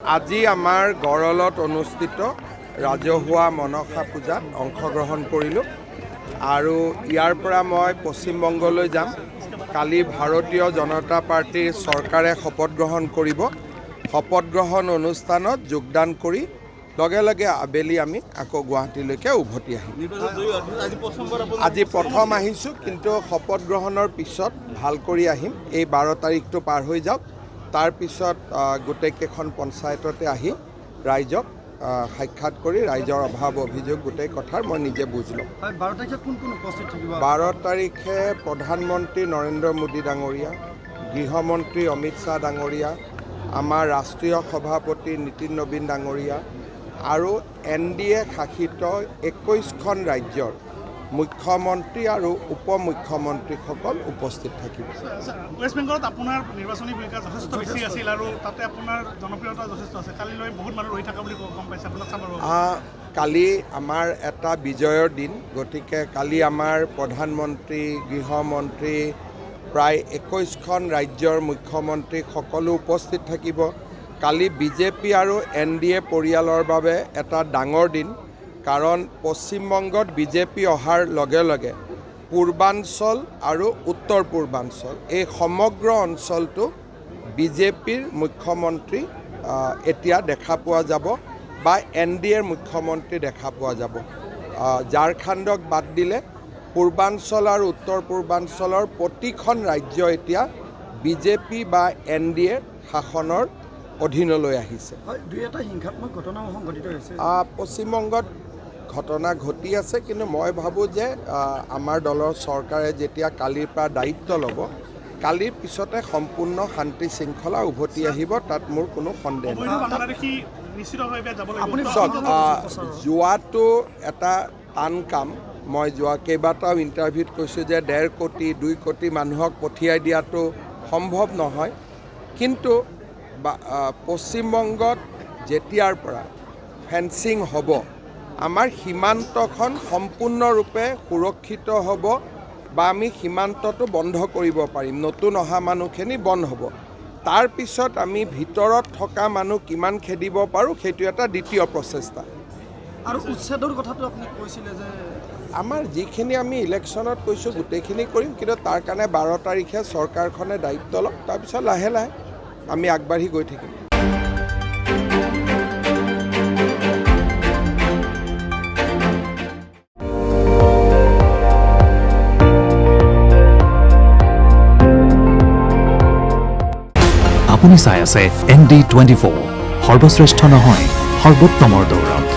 আজি আমাৰ গড়লত অনুষ্ঠিত ৰাজহুৱা মনসা পূজাত অংশগ্ৰহণ কৰিলোঁ আৰু ইয়াৰ পৰা মই পশ্চিমবংগলৈ যাম। কালি ভাৰতীয় জনতা পাৰ্টিৰ চৰকাৰে শপত গ্ৰহণ কৰিব। শপত গ্ৰহণ অনুষ্ঠানত যোগদান কৰি লগে লগে আবেলি আমি আকৌ গুৱাহাটীলৈকে উভতি আহিম। আজি প্ৰথম আহিছোঁ, কিন্তু শপত গ্ৰহণৰ পিছত ভাল কৰি আহিম। এই 12 তাৰিখটো পাৰ হৈ যাওক, তাৰ পিছত গোটেইকেইখন পঞ্চায়ততে আহি ৰাইজক সাক্ষাৎ কৰি ৰাইজৰ অভাৱ অভিযোগ গোটেই কথাৰ মই নিজে বুজ ল'ম। 12 তাৰিখে কোন কোন উপস্থিত থাকিব? 12 তাৰিখে প্ৰধানমন্ত্ৰী নৰেন্দ্ৰ মোদী ডাঙৰীয়া, গৃহমন্ত্ৰী অমিত শ্বাহ ডাঙৰীয়া, আমাৰ ৰাষ্ট্ৰীয় সভাপতি নীতিন নবীন ডাঙৰীয়া আৰু NDA শাসিত 21খন ৰাজ্যৰ মুখ্যমন্ত্ৰী আৰু উপ মুখ্যমন্ত্ৰীসকল উপস্থিত থাকিব। ৱেষ্ট বেংগলত আপোনাৰ নিৰ্বাচনী ভূমিকা যথেষ্ট বেছি আছিল আৰু তাতে আপোনাৰ জনপ্ৰিয়তা যথেষ্ট আছে। কালিলৈ বহুত মানুহ ৰৈ থকা বুলি গম পাইছে, আপোনাক চাব। কালি আমাৰ এটা বিজয়ৰ দিন, গতিকে কালি আমাৰ প্ৰধানমন্ত্ৰী, গৃহমন্ত্ৰী, প্ৰায় 21খন ৰাজ্যৰ মুখ্যমন্ত্ৰী সকলো উপস্থিত থাকিব। কালি বিজেপি আৰু NDA পৰিয়ালৰ বাবে এটা ডাঙৰ দিন, কাৰণ পশ্চিমবংগত বিজেপি অহাৰ লগে লগে পূৰ্বাঞ্চল আৰু উত্তৰ পূৰ্বাঞ্চল এই সমগ্ৰ অঞ্চলটো বিজেপিৰ মুখ্যমন্ত্ৰী এতিয়া দেখা পোৱা যাব বা NDAৰ মুখ্যমন্ত্ৰী দেখা পোৱা যাব। ঝাৰখণ্ডক বাদ দিলে পূৰ্বাঞ্চল আৰু উত্তৰ পূৰ্বাঞ্চলৰ প্ৰতিখন ৰাজ্য এতিয়া বিজেপি বা NDA শাসনৰ অধীনলৈ আহিছে। দুই এটা হিংসাত্মক ঘটনাও সংঘটিত হৈছে পশ্চিমবংগত। ঘটনা ঘটি আছে, কিন্তু মই ভাবোঁ যে আমাৰ দলৰ চৰকাৰে যেতিয়া কালিৰ পৰা দায়িত্ব ল'ব, কালিৰ পিছতে সম্পূৰ্ণ শান্তি শৃংখলা উভতি আহিব, তাত মোৰ কোনো সন্দেহ নাই। যোৱাটো এটা টান কাম। মই যোৱা কেইবাটাও ইণ্টাৰভিউত কৈছোঁ যে 1.5 কোটি 2 কোটি মানুহক পঠিয়াই দিয়াটো সম্ভৱ নহয়, কিন্তু পশ্চিমবংগত যেতিয়াৰ পৰা ফেন্সিং হ'ব, আমাৰ সীমান্তখন সম্পূৰ্ণৰূপে সুৰক্ষিত হ'ব বা আমি সীমান্তটো বন্ধ কৰিব পাৰিম, নতুন অহা মানুহখিনি বন্ধ হ'ব। তাৰ পিছত আমি ভিতৰত থকা মানুহ কিমান খেদিব পাৰোঁ, সেইটো এটা দ্বিতীয় প্ৰচেষ্টা। আৰু উচ্ছেদৰ কথাটো আপুনি কৈছিলে যে আমাৰ যিখিনি আমি ইলেকশ্যনত কৈছোঁ গোটেইখিনি কৰিম, কিন্তু তাৰ কাৰণে 12 তাৰিখে চৰকাৰখনে দায়িত্ব লওক, তাৰপিছত লাহে লাহে আমি আগবাঢ়ি গৈ থাকিম। আপুনি চাই আছে ND24, সৰ্বশ্ৰেষ্ঠ নহয় সৰ্বোত্তমৰ দৌৰত।